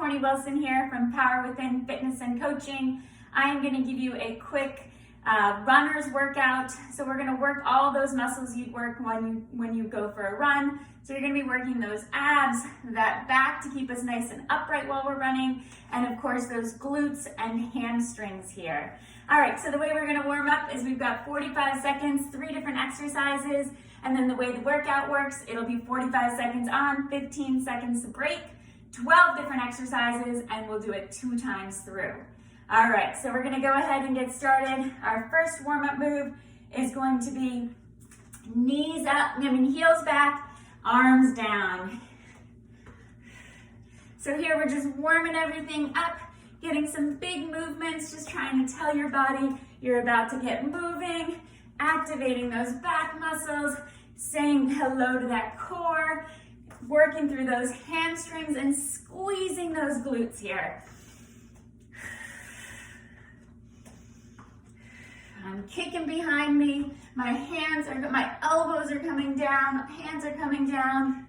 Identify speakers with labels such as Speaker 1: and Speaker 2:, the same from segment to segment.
Speaker 1: Courtney Wilson here from Power Within Fitness and Coaching. I am going to give you a quick runner's workout. So we're going to work all those muscles you'd work when you go for a run. So you're going to be working those abs, that back to keep us nice and upright while we're running, and of course those glutes and hamstrings here. All right, so the way we're going to warm up is we've got 45 seconds, 3 different exercises, and then the way the workout works, it'll be 45 seconds on, 15 seconds to break, 12 different exercises, and we'll do it 2 times through. All right, so we're gonna go ahead and get started. Our first warm-up move is going to be heels back, arms down. So here we're just warming everything up, getting some big movements, just trying to tell your body you're about to get moving, activating those back muscles, saying hello to that core, working through those hamstrings and squeezing those glutes here. I'm kicking behind me. My elbows are coming down, hands are coming down.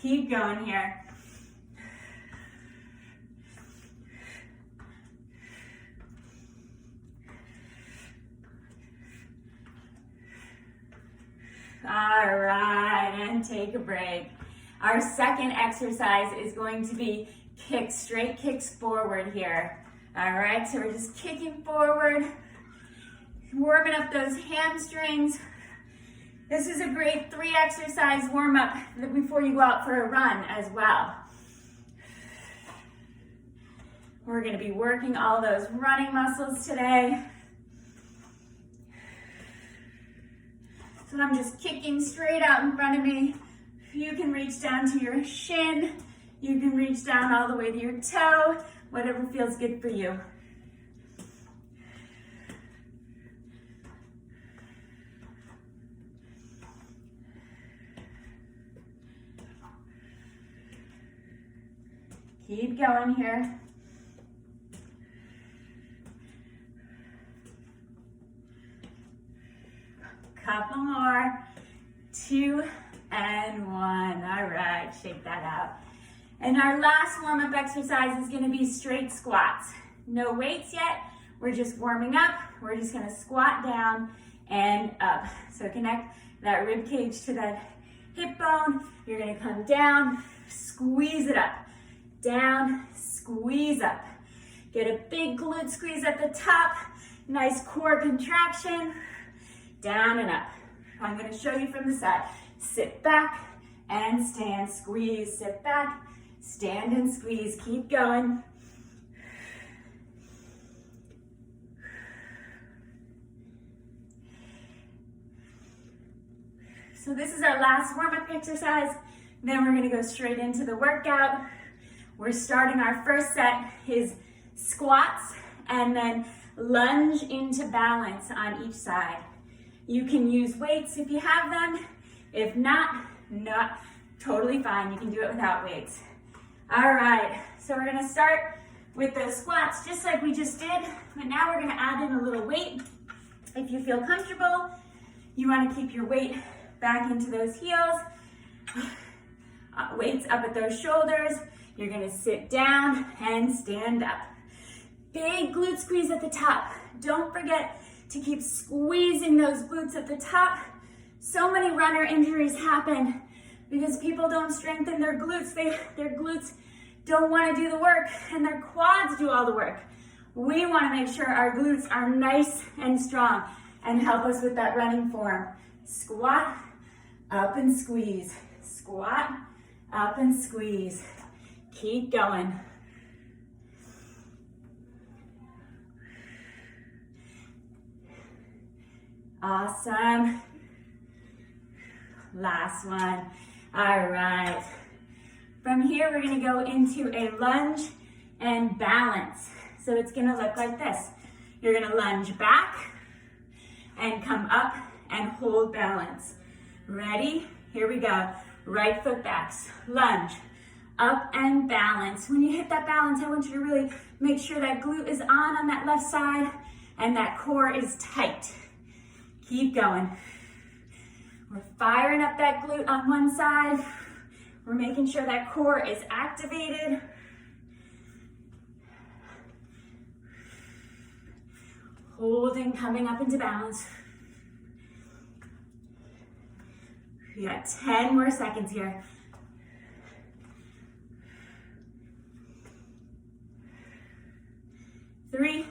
Speaker 1: Keep going here. All right, and take a break. Our second exercise is going to be straight kicks forward here. All right, so we're just kicking forward, warming up those hamstrings. This is a great 3 exercise warm up before you go out for a run as well. We're going to be working all those running muscles today. So I'm just kicking straight out in front of me. You can reach down to your shin. You can reach down all the way to your toe, whatever feels good for you. Keep going here. Couple more. 2 and 1. All right, shake that out. And our last warm-up exercise is going to be straight squats. No weights yet. We're just warming up. We're just going to squat down and up. So connect that rib cage to that hip bone. You're going to come down, squeeze it up. Down, squeeze up. Get a big glute squeeze at the top. Nice core contraction. Down and up. I'm going to show you from the side. Sit back and stand, squeeze. Sit back, stand and squeeze. Keep going. So this is our last warm-up exercise. Then we're going to go straight into the workout. We're starting our first set is squats and then lunge into balance on each side. You can use weights if you have them. If not totally fine. You can do it without weights. All right, so we're gonna start with the squats just like we just did, but now we're gonna add in a little weight. If you feel comfortable, you wanna keep your weight back into those heels, weights up at those shoulders. You're gonna sit down and stand up. Big glute squeeze at the top. Don't forget to keep squeezing those glutes at the top. So many runner injuries happen because people don't strengthen their glutes. Their glutes don't want to do the work and their quads do all the work. We want to make sure our glutes are nice and strong and help us with that running form. Squat, up and squeeze. Squat, up and squeeze. Keep going. Awesome. Last one. All right. From here, we're going to go into a lunge and balance. So it's going to look like this. You're going to lunge back and come up and hold balance. Ready? Here we go. Right foot backs. Lunge. Up and balance. When you hit that balance, I want you to really make sure that glute is on that left side and that core is tight. Keep going. We're firing up that glute on one side. We're making sure that core is activated. Holding, coming up into balance. We got 10 more seconds here. 3,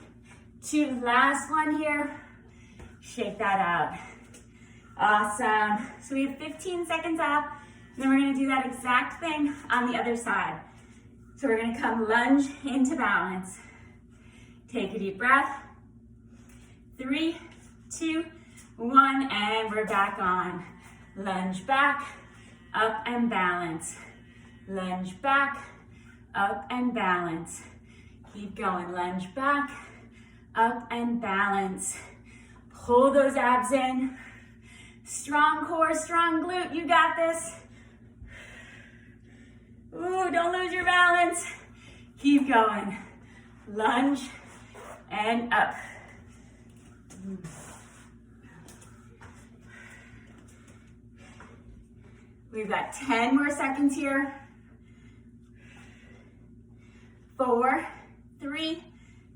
Speaker 1: 2, last one here. Shake that out. Awesome. So we have 15 seconds out, and then we're gonna do that exact thing on the other side. So we're gonna come lunge into balance. Take a deep breath. 3, 2, 1, and we're back on. Lunge back, up and balance. Lunge back, up and balance. Keep going, lunge back, up and balance. Pull those abs in. Strong core, strong glute, you got this. Ooh, don't lose your balance. Keep going. Lunge and up. We've got 10 more seconds here. 4, 3,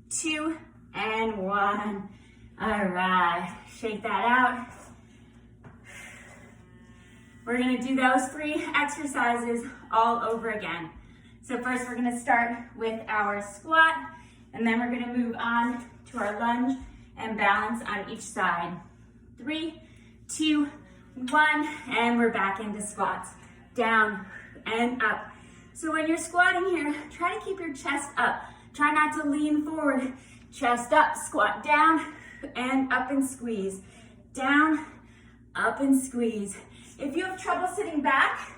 Speaker 1: 2, and 1. All right, shake that out. We're gonna do those 3 exercises all over again. So first we're gonna start with our squat, and then we're gonna move on to our lunge and balance on each side. 3, 2, 1, and we're back into squats. Down and up. So when you're squatting here, try to keep your chest up. Try not to lean forward. Chest up, squat down, and up and squeeze. Down, up and squeeze. If you have trouble sitting back,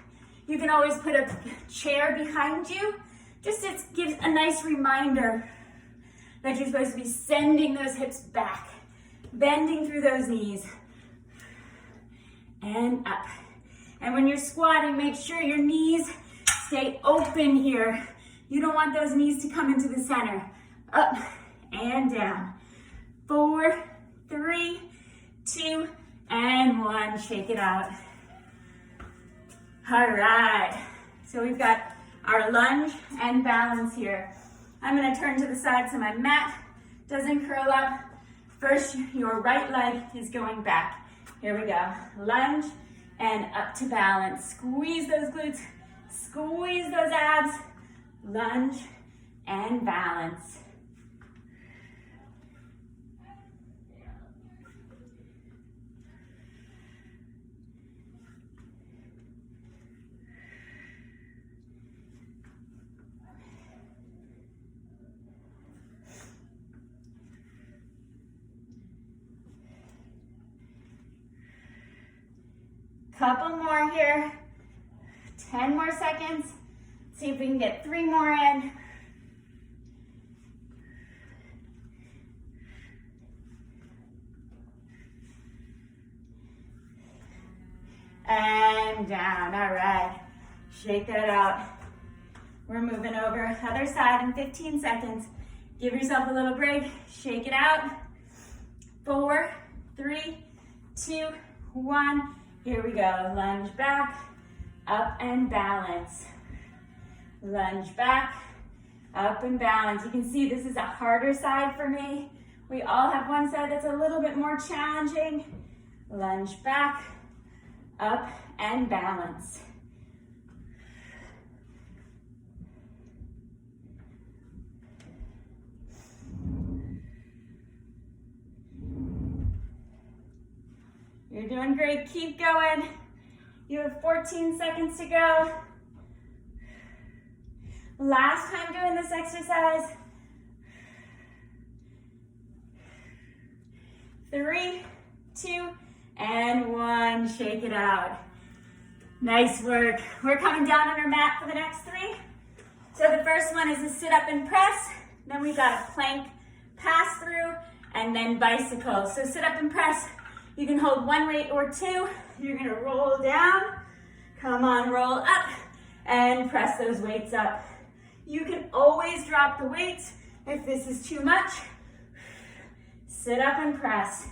Speaker 1: you can always put a chair behind you. Just to give a nice reminder that you're supposed to be sending those hips back, bending through those knees, and up. And when you're squatting, make sure your knees stay open here. You don't want those knees to come into the center. Up and down. 4, 3, 2, and 1. Shake it out. All right. So we've got our lunge and balance here. I'm gonna turn to the side so my mat doesn't curl up. First, your right leg is going back. Here we go. Lunge and up to balance. Squeeze those glutes, squeeze those abs. Lunge and balance. Couple more here. 10 more seconds. See if we can get 3 more in. And down. All right. Shake that out. We're moving over. Other side in 15 seconds. Give yourself a little break. Shake it out. 4, 3, 2, 1. Here we go. Lunge back, up and balance. Lunge back, up and balance. You can see this is a harder side for me. We all have one side that's a little bit more challenging. Lunge back, up and balance. You're doing great, keep going. You have 14 seconds to go. Last time doing this exercise. 3, 2, and 1. Shake it out. Nice work. We're coming down on our mat for the next 3. So the first one is a sit up and press. Then we've got a plank pass through and then bicycle. So sit up and press. You can hold 1 weight or 2. You're gonna roll down. Come on, roll up and press those weights up. You can always drop the weights if this is too much. Sit up and press.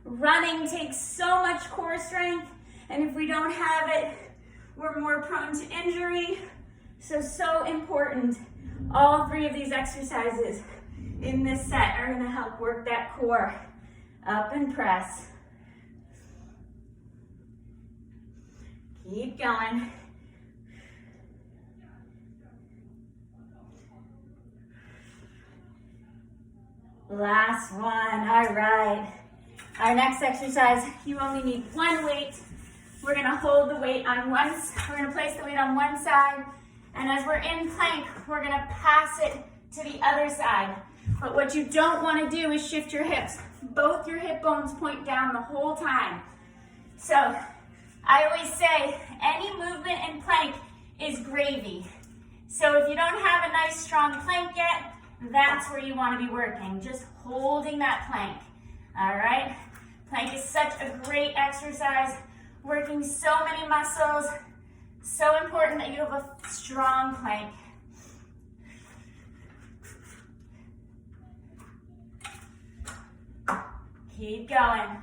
Speaker 1: Running takes so much core strength, and if we don't have it, we're more prone to injury. So important. All 3 of these exercises in this set are gonna help work that core. Up and press. Keep going. Last one, all right. Our next exercise, you only need one weight. We're gonna hold the weight on we're gonna place the weight on one side, and as we're in plank, we're gonna pass it to the other side. But what you don't wanna do is shift your hips. Both your hip bones point down the whole time. So, I always say, any movement in plank is gravy. So if you don't have a nice strong plank yet, that's where you want to be working, just holding that plank, all right? Plank is such a great exercise, working so many muscles, so important that you have a strong plank. Keep going.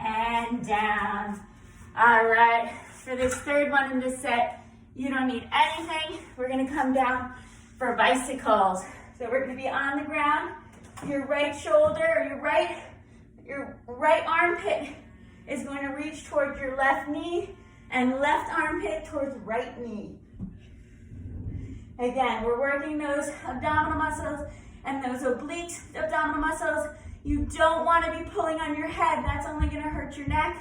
Speaker 1: And down. All right, for this third one in this set, you don't need anything. We're gonna come down for bicycles. So we're gonna be on the ground. Your right shoulder or your right armpit is going to reach towards your left knee and left armpit towards right knee. Again, we're working those abdominal muscles and those oblique abdominal muscles. You don't want to be pulling on your head. That's only going to hurt your neck.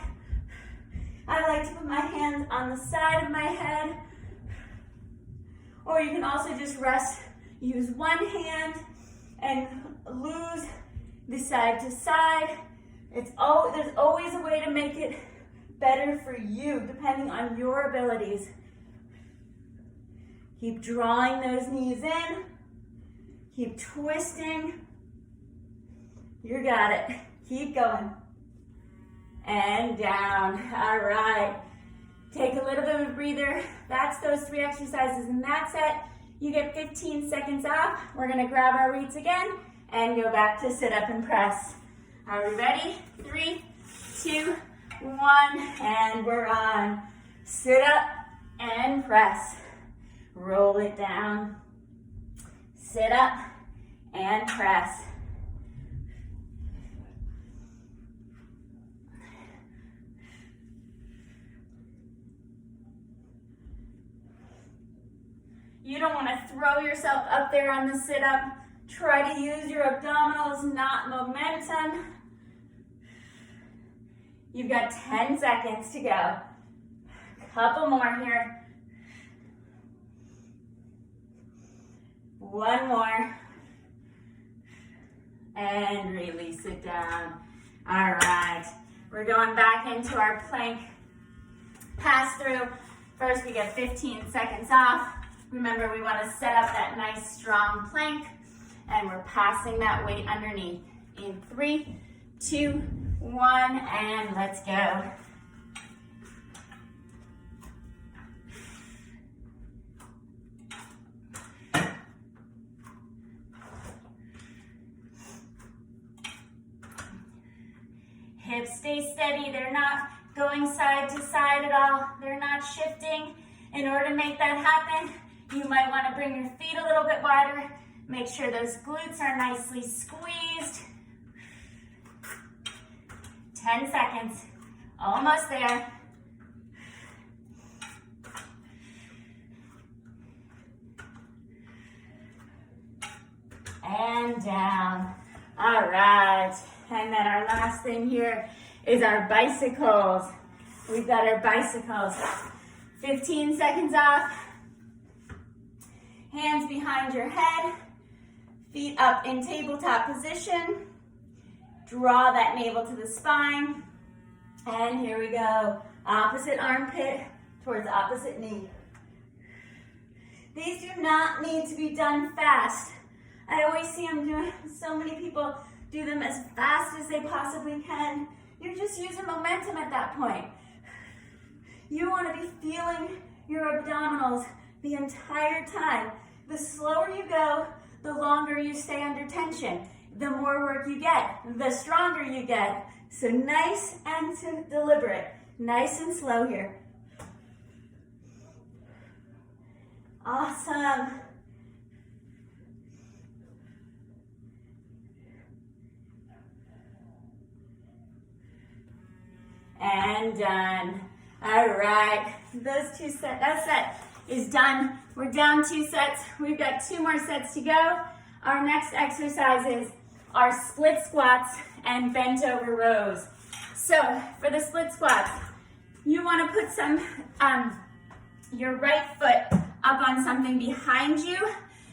Speaker 1: I like to put my hands on the side of my head. Or you can also just rest, use one hand and lose the side to side. There's always a way to make it better for you, depending on your abilities. Keep drawing those knees in. Keep twisting. You got it. Keep going. And down. All right. Take a little bit of a breather. That's those 3 exercises in that set. You get 15 seconds off. We're going to grab our weights again and go back to sit up and press. Are we ready? 3, 2, 1, and we're on. Sit up and press. Roll it down. Sit up and press. You don't want to throw yourself up there on the sit-up. Try to use your abdominals, not momentum. You've got 10 seconds to go. Couple more here. One more. And release it down. All right. We're going back into our plank pass through. First, we get 15 seconds off. Remember, we want to set up that nice strong plank, and we're passing that weight underneath. In 3, 2, 1, and let's go. Hips stay steady. They're not going side to side at all. They're not shifting. In order to make that happen, you might want to bring your feet a little bit wider. Make sure those glutes are nicely squeezed. 10 seconds. Almost there. And down. All right. And then our last thing here is our bicycles. We've got our bicycles. 15 seconds off. Hands behind your head, feet up in tabletop position. Draw that navel to the spine. And here we go. Opposite armpit towards opposite knee. These do not need to be done fast. I always see them doing, so many people do them as fast as they possibly can. You're just using momentum at that point. You want to be feeling your abdominals the entire time. The slower you go, the longer you stay under tension. The more work you get, the stronger you get. So nice and deliberate, nice and slow here. Awesome. And done. All right, that set is done. We're down 2 sets. We've got 2 more sets to go. Our next exercises are split squats and bent over rows. So for the split squats, you want to put your right foot up on something behind you.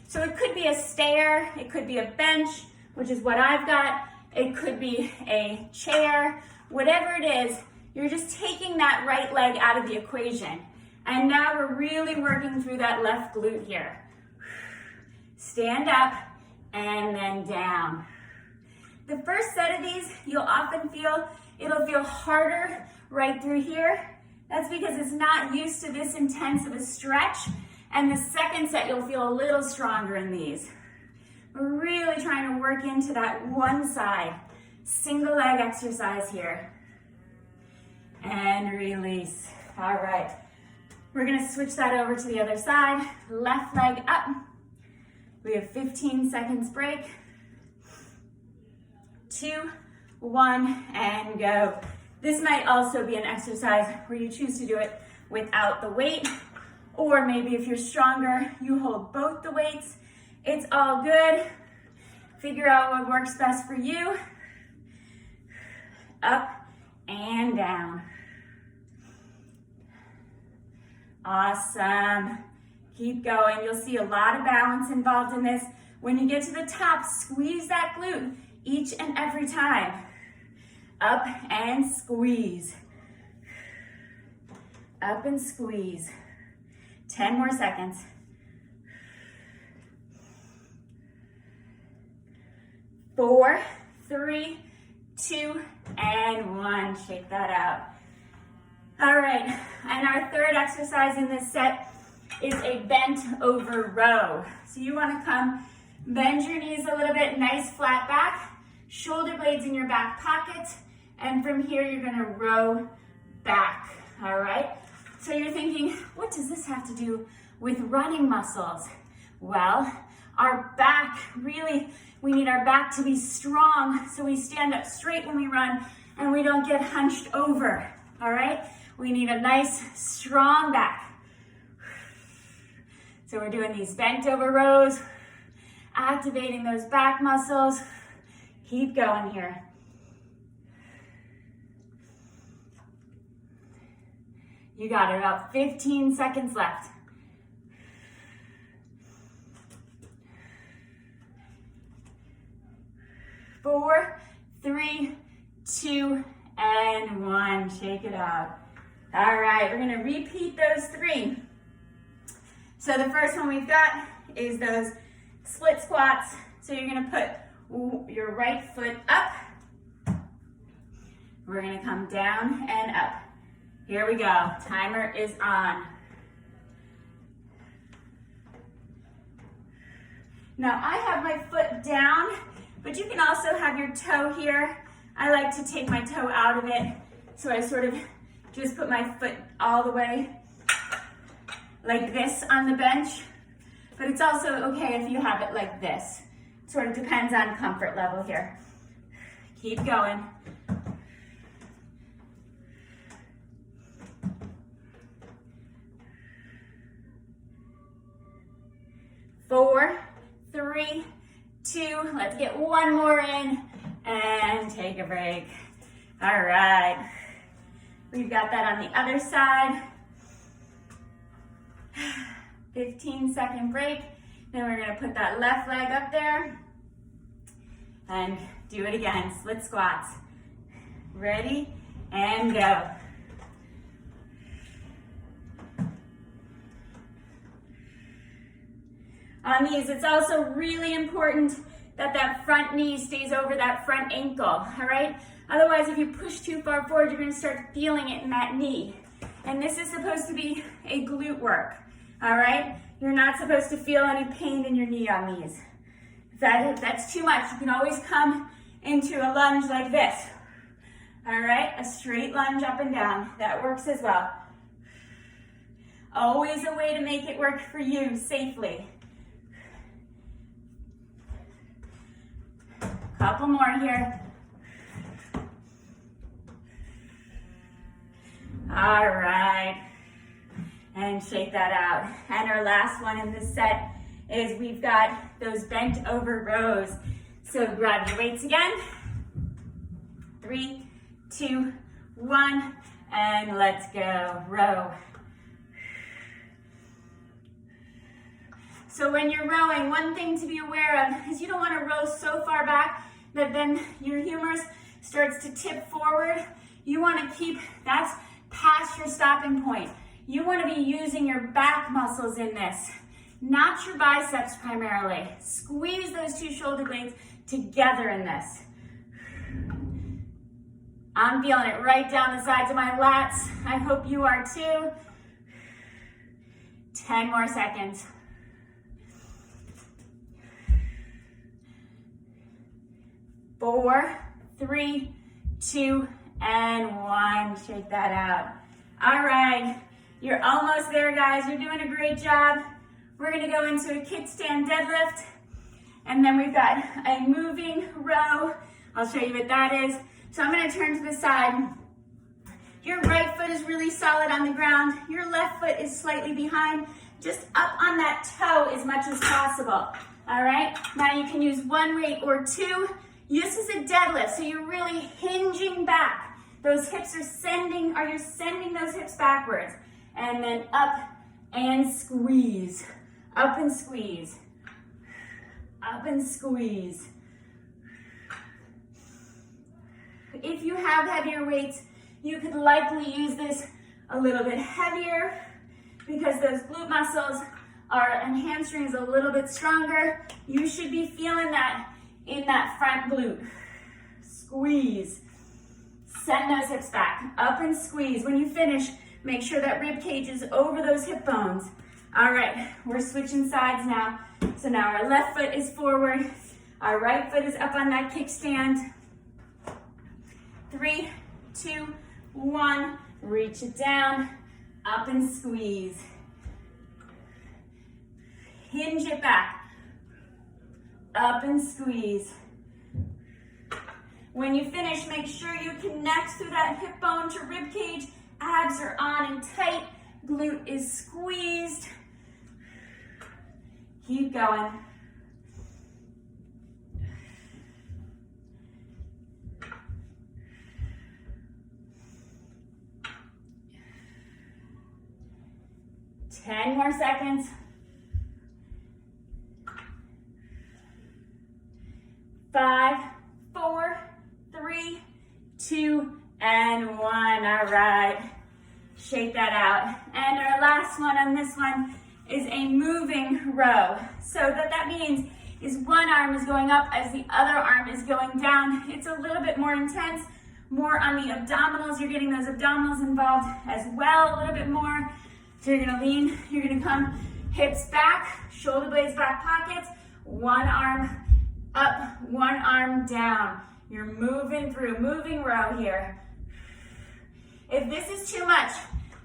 Speaker 1: So it could be a stair, it could be a bench, which is what I've got. It could be a chair, whatever it is, you're just taking that right leg out of the equation. And now we're really working through that left glute here. Stand up and then down. The first set of these, you'll often feel, it'll feel harder right through here. That's because it's not used to this intense of a stretch. And the second set, you'll feel a little stronger in these. We're really trying to work into that one side, single leg exercise here. And release. All right. We're gonna switch that over to the other side. Left leg up. We have 15 seconds break. 2, 1, and go. This might also be an exercise where you choose to do it without the weight, or maybe if you're stronger, you hold both the weights. It's all good. Figure out what works best for you. Up and down. Awesome. Keep going. You'll see a lot of balance involved in this. When you get to the top, squeeze that glute each and every time. Up and squeeze. Up and squeeze. 10 more seconds. 4, 3, 2, and 1. Shake that out. All right, and our third exercise in this set is a bent over row. So you want to come, bend your knees a little bit, nice flat back, shoulder blades in your back pocket, and from here you're going to row back, all right? So you're thinking, what does this have to do with running muscles? Well, our back, really, we need our back to be strong so we stand up straight when we run and we don't get hunched over, all right? We need a nice, strong back. So we're doing these bent over rows, activating those back muscles. Keep going here. You got it, about 15 seconds left. 4, 3, 2, and 1. Shake it out. All right, we're gonna repeat those 3. So the first one we've got is those split squats. So you're gonna put your right foot up. We're gonna come down and up. Here we go, timer is on. Now I have my foot down, but you can also have your toe here. I like to take my toe out of it, so I sort of just put my foot all the way like this on the bench, but it's also okay if you have it like this. It sort of depends on comfort level here. Keep going. 4, 3, 2, let's get one more in and take a break. All right. We've got that on the other side. 15-second break. Then we're gonna put that left leg up there and do it again, split squats. Ready, and go. On these, it's also really important that that front knee stays over that front ankle, all right? Otherwise, if you push too far forward, you're gonna start feeling it in that knee. And this is supposed to be a glute work, all right? You're not supposed to feel any pain in your knee on these. If that's too much, you can always come into a lunge like this. All right, a straight lunge up and down. That works as well. Always a way to make it work for you safely. Couple more here. All right. And shake that out. And our last one in this set is we've got those bent over rows. So grab your weights again. 3, 2, 1, and let's go. Row. So when you're rowing, one thing to be aware of is you don't want to row so far back that then your humerus starts to tip forward. You want to keep, that's past your stopping point. You want to be using your back muscles in this, not your biceps primarily. Squeeze those two shoulder blades together in this. I'm feeling it right down the sides of my lats. I hope you are too. 10 more seconds. 4, 3, 2, and 1. Shake that out. All right, you're almost there, guys. You're doing a great job. We're gonna go into a kickstand deadlift, and then we've got a moving row. I'll show you what that is. So I'm gonna turn to the side. Your right foot is really solid on the ground. Your left foot is slightly behind, just up on that toe as much as possible. All right, now you can use one weight or two. This is a deadlift, so you're really hinging back. Those hips are you're sending those hips backwards. And then up and squeeze. Up and squeeze. Up and squeeze. If you have heavier weights, you could likely use this a little bit heavier because those glute muscles and hamstrings a little bit stronger. You should be feeling that in that front glute. Squeeze. Send those hips back. Up and squeeze. When you finish, make sure that rib cage is over those hip bones. All right, we're switching sides now. So now our left foot is forward. Our right foot is up on that kickstand. 3, 2, 1. Reach it down. Up and squeeze. Hinge it back. Up and squeeze. When you finish, make sure you connect through that hip bone to rib cage. Abs are on and tight. Glute is squeezed. Keep going. Ten more seconds. 5, 4, 3, 2, and 1. All right. Shake that out. And our last one on this one is a moving row. So what that means is one arm is going up as the other arm is going down. It's a little bit more intense, more on the abdominals. You're getting those abdominals involved as well, a little bit more. So you're gonna lean, you're gonna come hips back, shoulder blades back pockets, one arm up, one arm down. You're moving through, moving row here. If this is too much,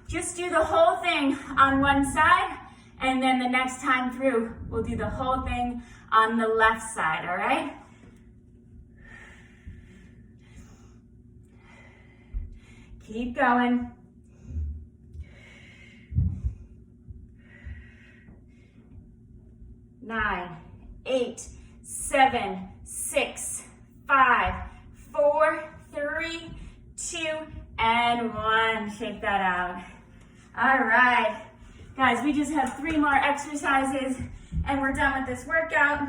Speaker 1: just do the whole thing on one side, and then the next time through, we'll do the whole thing on the left side, all right? Keep going. 9, 8, 7, 6, 5, 4, 3, 2, and 1. Shake that out. All right. Guys, we just have 3 more exercises and we're done with this workout.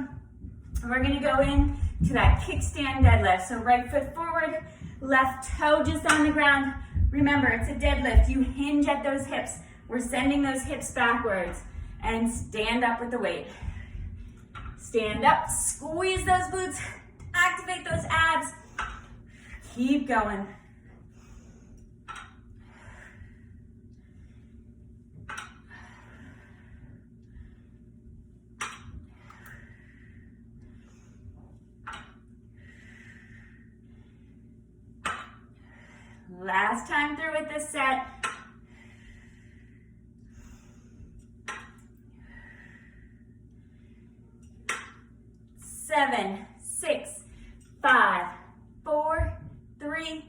Speaker 1: We're gonna go in to that kickstand deadlift. So right foot forward, left toe just on the ground. Remember, it's a deadlift. You hinge at those hips. We're sending those hips backwards. And stand up with the weight. Stand up, squeeze those glutes, activate those abs. Keep going. Last time through with this set. Seven, 6, 5, 4, 3,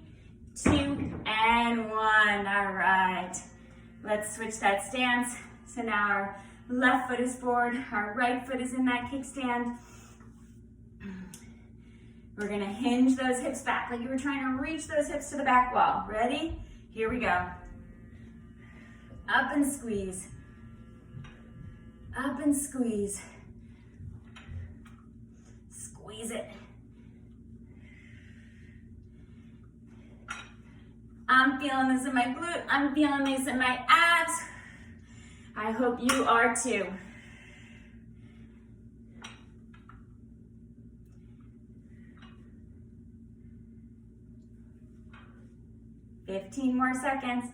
Speaker 1: 2, and 1. All right. Let's switch that stance. So now our left foot is forward, our right foot is in that kickstand. We're gonna hinge those hips back like you were trying to reach those hips to the back wall. Ready? Here we go. Up and squeeze. Up and squeeze. Squeeze it. I'm feeling this in my glute. I'm feeling this in my abs. I hope you are too. Fifteen more seconds.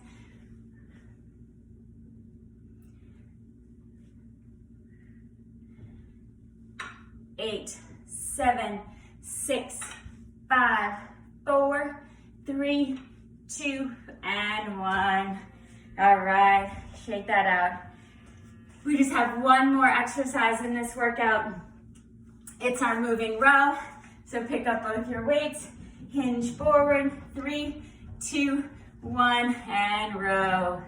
Speaker 1: 8, 7, 6, 5, 4, 3, 2, and 1. All right, shake that out. We just have one more exercise in this workout. It's our moving row. So pick up both your weights, hinge forward, 3, 2, 1, and row.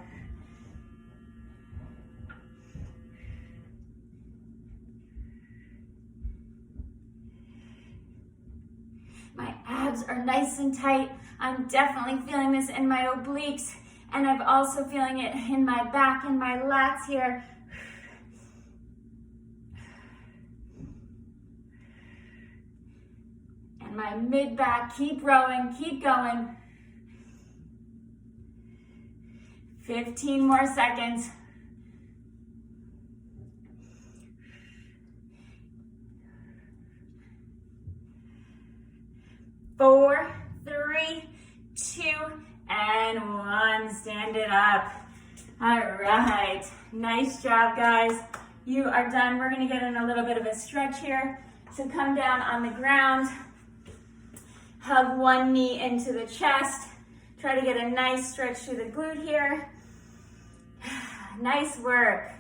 Speaker 1: My abs are nice and tight. I'm definitely feeling this in my obliques, and I'm also feeling it in my back and my lats here. And my mid-back, keep rowing, keep going. 15 more seconds. 4, 3, 2, and 1. Stand it up. All right. Nice job, guys. You are done. We're going to get in a little bit of a stretch here. So come down on the ground. Hug one knee into the chest. Try to get a nice stretch through the glute here. Nice work.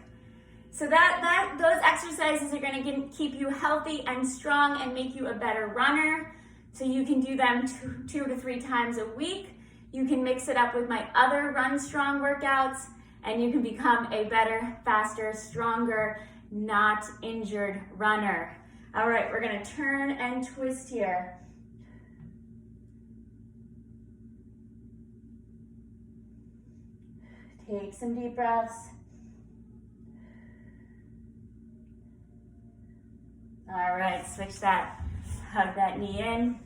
Speaker 1: So those exercises are going to keep you healthy and strong and make you a better runner. So you can do them 2 to 3 times a week. You can mix it up with my other Run Strong workouts, and you can become a better, faster, stronger, not injured runner. All right, we're gonna turn and twist here. Take some deep breaths. All right, switch that. Hug that knee in.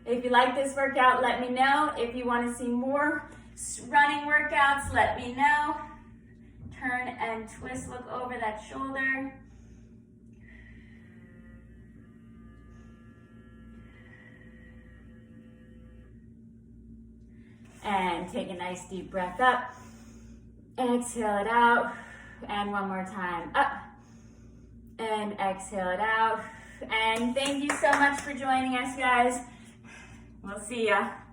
Speaker 1: If you like this workout, let me know. If you want to see more running workouts, let me know. Turn and twist, look over that shoulder. And take a nice deep breath up. Exhale it out. And one more time. Up. And exhale it out. And thank you so much for joining us, guys. We'll see ya.